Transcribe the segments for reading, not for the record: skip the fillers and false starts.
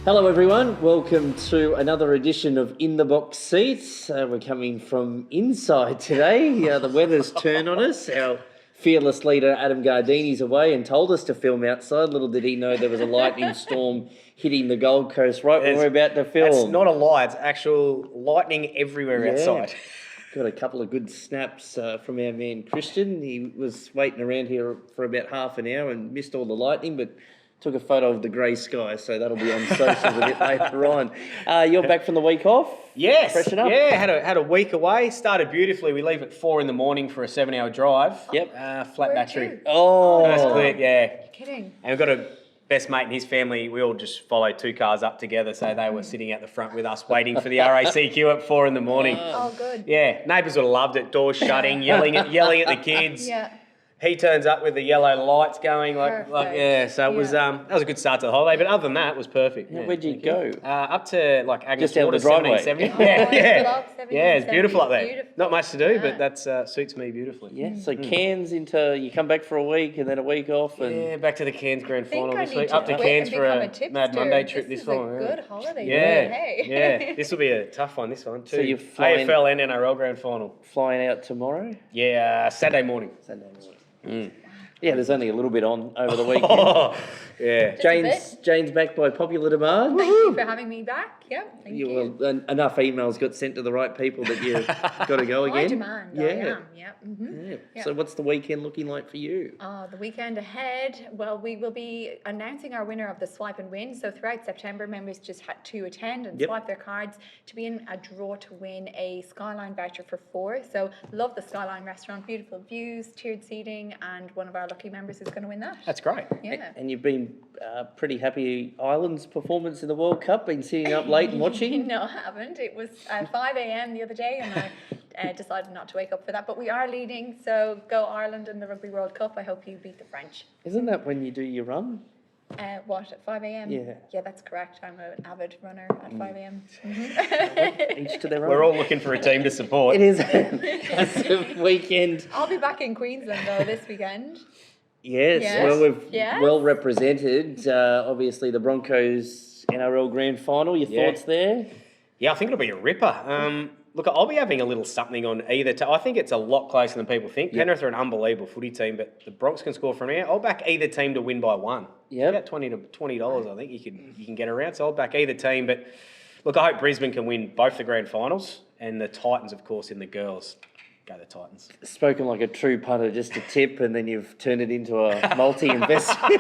Hello everyone, welcome to another edition of In the Box Seats. We're coming from inside today. The weather's turned on us. Our fearless leader Adam Gardini's away and told us to film outside. Little did he know there was a lightning storm hitting the Gold Coast right when we're about to film. It's not a lie, it's actual lightning everywhere outside. Got a couple of good snaps from our man Christian. He was waiting around here for about half an hour and missed all the lightning, but took a photo of the grey sky, so that'll be on socials a bit later on. You're back from the week off? Yes. Freshen up? Yeah, had a week away. Started beautifully. We leave at 4 a.m. for a 7-hour drive. Yep. Flat Where battery. to? Oh. First click, yeah. You're kidding. And we've got a best mate and his family. We all just followed 2 cars up together, so they were sitting out the front with us waiting for the RACQ at 4 a.m. Oh, good. Yeah, neighbours would have loved it. Doors shutting, yelling at the kids. Yeah. He turns up with the yellow lights going, Perfect. yeah. So it was that was a good start to the holiday. But other than that, it was perfect. Yeah, where'd you go? Up to like Agnes Just down Water, the driveway. 1770. Yeah. Vlog, Yeah, it's beautiful up there. Beautiful. Not much to do, Yeah. but that suits me beautifully. Yeah, so Cairns into, you come back for a week and then a week off. And Yeah, back to the Cairns Grand I think Final I this need week. to Up to quit Cairns and for become a tipster. Mad Monday trip this is fall. a good holiday. Yeah, Hey. yeah. This will be a tough one, this one too. So you're flying- AFL and NRL Grand Final. flying out tomorrow? Yeah, Saturday morning. Sunday morning. Yeah, there's only a little bit on over the weekend. Oh, yeah. Jane's back by popular demand. Thank you for having me back. Yep, thank you. Well, enough emails got sent to the right people that you've got to go High again. demand, I am. Yep. Yeah. Yeah. So what's the weekend looking like for you? The weekend ahead, well, we will be announcing our winner of the Swipe and Win. So throughout September, members just had to attend and swipe their cards to be in a draw to win a Skyline voucher for 4. So love the Skyline restaurant, beautiful views, tiered seating, and one of our lucky members is going to win that. That's great. Yeah. And you've been pretty happy Ireland's performance in the World Cup, been sitting up late and watching? No, I haven't. It was 5 a.m. the other day and I decided not to wake up for that. But we are leading, so go Ireland in the Rugby World Cup. I hope you beat the French. Isn't that when you do your run? What, at 5 a.m.? Yeah. Yeah, that's correct. I'm an avid runner at 5 a.m. Each to their own. We're all looking for a team to support. It is a weekend. I'll be back in Queensland, though, this weekend. Yes, Yes. well, we've Yes. well represented. Obviously, the Broncos NRL Grand Final. Your thoughts there? Yeah, I think it'll be a ripper. Look, I'll be having a little something on either. I think it's a lot closer than people think. Penrith are an unbelievable footy team, but the Bronx can score from here. I'll back either team to win by 1. Yep. About $20. I think you can get around. So I'll back either team. But look, I hope Brisbane can win both the grand finals and the Titans, of course, in the girls. Go the Titans. Spoken like a true punter, just a tip, and then you've turned it into a multi-investment.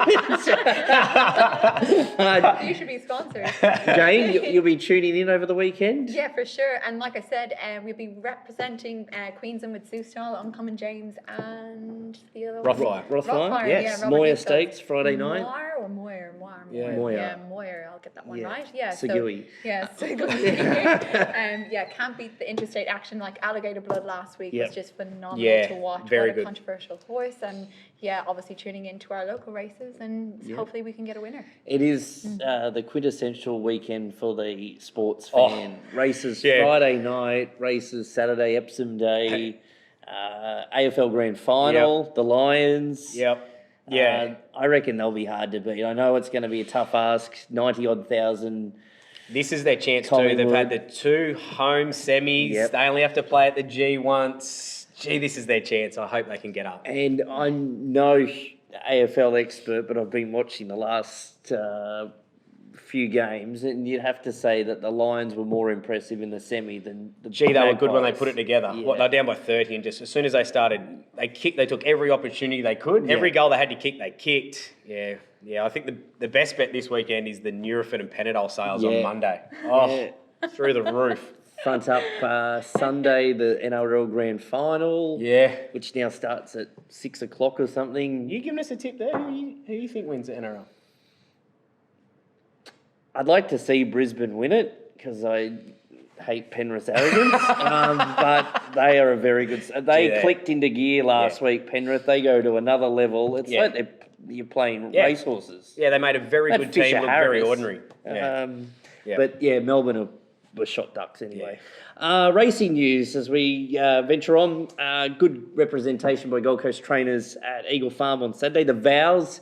You should be sponsored. Jane, you'll be tuning in over the weekend? Yeah, for sure. And like I said, we'll be representing Queensland with Sue Stall, Uncommon James, and the other Rothfire. Rothfire? Yes. Yeah, Robert Moyer Dicko. Stakes, Friday night? Moyer or Moyer? Moyer. Yeah. Moyer. Yeah, Moyer. I'll get that one Yeah. right. Yeah. Segui. Yeah, Segui. Yeah, can't beat the interstate action like Alligator Blood last week. Yep. Was just phenomenal Yeah, to watch. very what a good. controversial horse. And yeah, obviously tuning into our local races and hopefully we can get a winner. It is the quintessential weekend for the sports Oh. fan. Races Yeah. Friday night, races Saturday, Epsom Day, AFL Grand Final, the Lions. Yep. Yeah. I reckon they'll be hard to beat. I know it's going to be a tough ask, 90-odd thousand. This is their chance too. Collingwood. They've had the 2 home semis. Yep. They only have to play at the G once. Gee, this is their chance. I hope they can get up. And I'm no AFL expert, but I've been watching the last few games, and you'd have to say that the Lions were more impressive in the semi than the Gee, they were good when they Magpies. put it together. Yeah. What, they're down by 30, and just as soon as they started, they took every opportunity they could. Yeah. Every goal they had to kick, they kicked. Yeah. I think the best bet this weekend is the Nurofen and Panadol sales on Monday. Oh, through the roof. Front up Sunday, the NRL Grand Final. Yeah. Which now starts at 6 o'clock or something. You giving us a tip there? Who you think wins the NRL? I'd like to see Brisbane win it because I hate Penrith's arrogance, but they are a very good. They clicked into gear last week. Penrith, they go to another level. It's like you're playing racehorses. Yeah, they made a very good Fisher team look very Harris. ordinary. Yeah. But yeah, Melbourne are were shot ducks anyway. Racing news as we venture on. Good representation by Gold Coast trainers at Eagle Farm on Saturday. The Vows,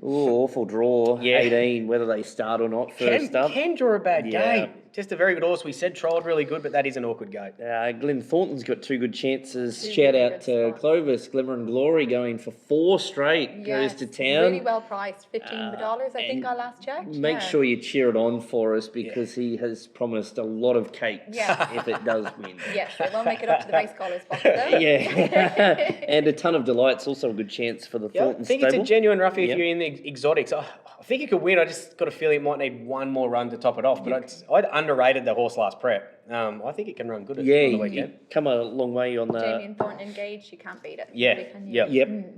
awful draw, 18, whether they start or not first up. Can draw a bad Yeah. gate. Just a very good horse. We said trialled really good, but that is an awkward gate. Glenn Thornton's got 2 good chances. Two Shout really out good to spots. Clovis, Glimmer and Glory going for 4 straight. Yes, Goes to town. really well priced, $15, I think I last checked. Make sure you cheer it on for us because he has promised a lot of cakes Yeah. if it does win. Yes, it will make it up to the race callers box though. Yeah, and a ton of delights. Also a good chance for the Yeah, I Thornton think stable. it's a genuine roughie Yep. if you're in the exotics. I think it could win. I just got a feeling it might need one more run to top it off. But I'd underrated the horse last prep. I think it can run good on the Yeah, weekend. you come a long way on the. Damien Thornton engaged, you can't beat it. Yeah, Really, can you? yep.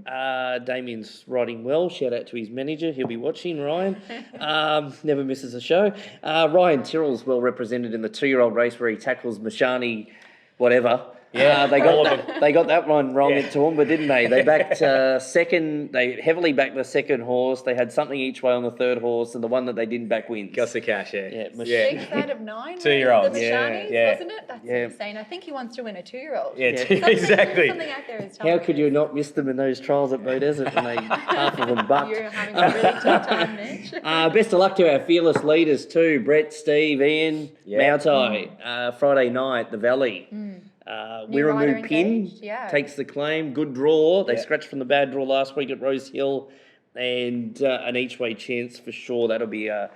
Yep. Damien's riding well. Shout out to his manager. He'll be watching, Ryan. Never misses a show. Ryan Tyrrell's well represented in the 2-year-old race where he tackles Mashani, whatever. Yeah, they all got of that, they got that one wrong Yeah. at Toowoomba, didn't they? They backed second. They heavily backed the second horse. They had something each way on the third horse, and the one that they didn't back wins. Gus the cash, Yeah, yeah. 6 out of 9. 2-year-olds. The Mashanis, Yeah. wasn't it? That's Yeah. insane. I think he wants to win a 2-year-old. Yeah, Yeah. exactly. Something out there is How telling could me. you not miss them in those trials at Beaudesert when they half of them bucked? You're having a really tough time, Mitch. Best of luck to our fearless leaders too, Brett, Steve, Ian, Yeah. Mautai. Friday night, the Valley. New rider Wiramu Pin engaged, yeah. takes the claim. Good draw. They Yeah. scratched from the bad draw last week at Rose Hill, and an each way chance for sure. That'll be a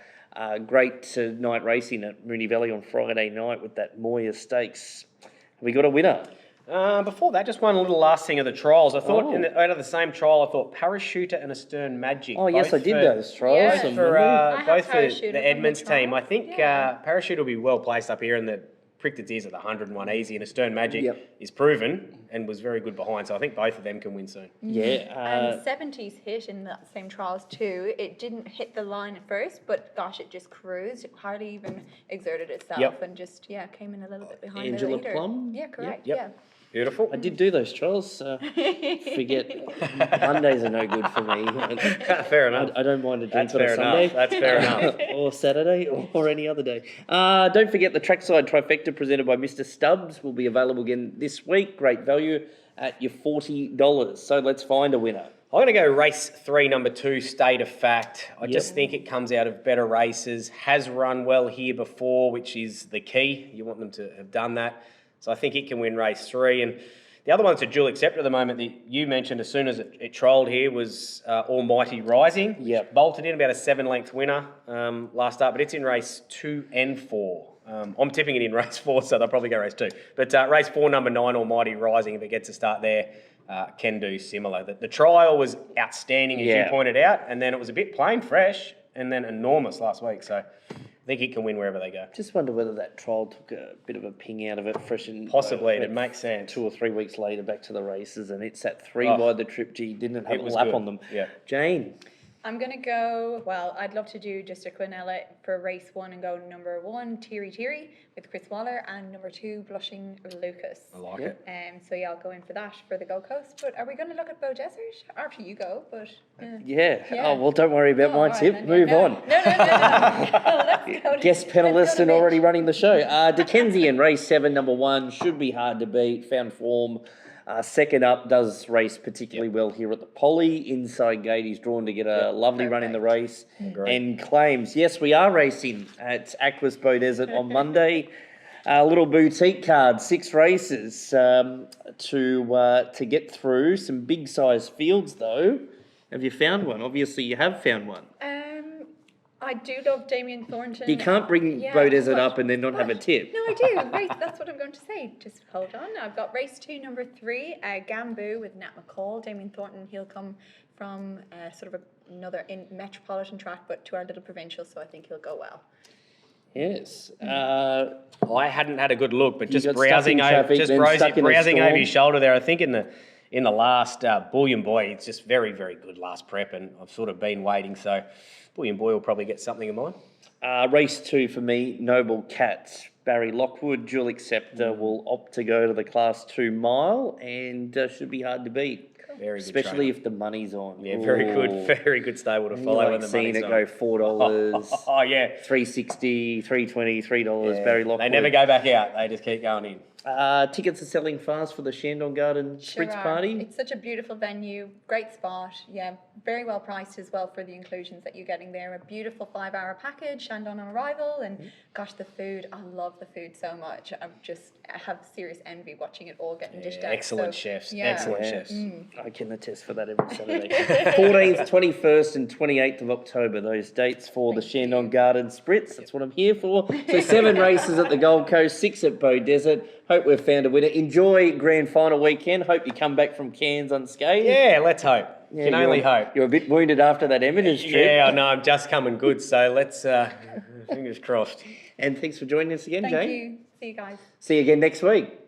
great night racing at Moonee Valley on Friday night with that Moya Stakes. Have we got a winner? Before that, just one little last thing of the trials. I thought Oh. out of the same trial, I thought Parachuter and a Stern Magic. Oh yes, I both did for- those trials. Yeah. I For, remember. have both for Parachuter from the the Edmonds team. I trials, think yeah. Parachuter will be well placed up here, and the pricked its ears at the 101 easy, and a Stern Magic Yep. is proven and was very good behind. So I think both of them can win soon. Yeah. And 70s hit in that same trials too. It didn't hit the line at first, but gosh, it just cruised. It hardly even exerted itself Yep. and just, came in a little bit behind Angela the leader. Plum? Yeah, correct, Yep. yeah. Beautiful. I did do those trials. Forget Mondays are no good for me. Fair enough. I don't mind a drink That's on a fair Sunday. enough. That's fair enough. Or Saturday or any other day. Don't forget the trackside trifecta presented by Mr. Stubbs will be available again this week. Great value at your $40. So let's find a winner. I'm going to go race 3, number 2, State of Fact. I just think it comes out of better races, has run well here before, which is the key. You want them to have done that. So I think it can win race 3. And the other one that's a dual acceptor at the moment that you mentioned as soon as it trolled here was Almighty Rising. Yep. Bolted in about a 7-length winner last start, but it's in race 2 and 4. I'm tipping it in race 4, so they'll probably go race 2. But race 4, number 9, Almighty Rising, if it gets a start there, can do similar. The trial was outstanding, as you pointed out, and then it was a bit plain fresh and then enormous last week. So I think it can win wherever they go. Just wonder whether that trial took a bit of a ping out of it, freshened. Possibly, it'd make sense. 2 or 3 weeks later, back to the races, and it's at 3 Oh. by the trip. Gee, didn't have It a was lap good. on them. Yeah. Jane. I'm going to go, I'd love to do just a Quinella for race 1 and go number 1, Teary Teary with Chris Waller, and number 2, Blushing Lucas. I like Yeah. it. So I'll go in for that for the Gold Coast. But are we going to look at Beaudesert? After you go, but... Yeah. Yeah. Oh, well, don't worry about Oh, my right, tip. then, Move no. on. No. Let's go to- Guest let's go panelist to and already Mitch. running the show. Dickensian, race 7, number 1, should be hard to beat. Found form. Second up, does race particularly well here at the Poly. Inside gate, he's drawn to get a lovely run in the race. And claims, yes, we are racing at Aquas Beaudesert on Monday. A little boutique card, 6 races to get through. Some big size fields though. Have you found one? Obviously, you have found one. I do love Damien Thornton. You can't bring Yeah, Beaudesert but- up and then not have a but- tip. No, I do. Right, that's what I'm going to say. Just hold on. I've got race 2, number 3, Gamboo with Nat McCall. Damien Thornton, he'll come from sort of another metropolitan track, but to our little provincial, so I think he'll go well. Yes. I hadn't had a good look, but You just got stuck browsing in over, traffic, just then stuck in a browsing over storm. his shoulder there. I think in in the last. Bullion Boy, it's just very, very good last prep, and I've sort of been waiting. So Bullion Boy will probably get something of mine. Race 2 for me, Noble Cats. Barry Lockwood, Dual Acceptor will opt to go to the Class 2 mile and should be hard to beat. Very good Especially trainer. if the money's on. Yeah, very good stable to follow when the Seeing money's it on. go $4, Oh yeah, $3.60, $3.20, $3. Yeah. Barry Lockwood. They never go back out. They just keep going in. Tickets are selling fast for the Shandong Garden Sure Spritz are. Party. It's such a beautiful venue, great spot. Yeah, very well priced as well for the inclusions that you're getting there. A beautiful 5-hour package, Shandong on arrival, and gosh, the food. I love the food so much. I have serious envy watching it all getting dished out. Excellent So, chefs. yeah. Excellent Yeah. chefs. I can attest for that every Saturday. 14th, 21st and 28th of October, those dates for the Shandong Garden Spritz. That's what I'm here for. So 7 races at the Gold Coast, 6 at Beaudesert. Hope we've found a winner. Enjoy grand final weekend. Hope you come back from Cairns unscathed. Yeah, let's hope. Yeah, Can only hope. You're a bit wounded after that Emirates trip. Yeah, I know. I'm just coming good. So let's fingers crossed. And thanks for joining us again, Thank Jane. you. See you guys. See you again next week.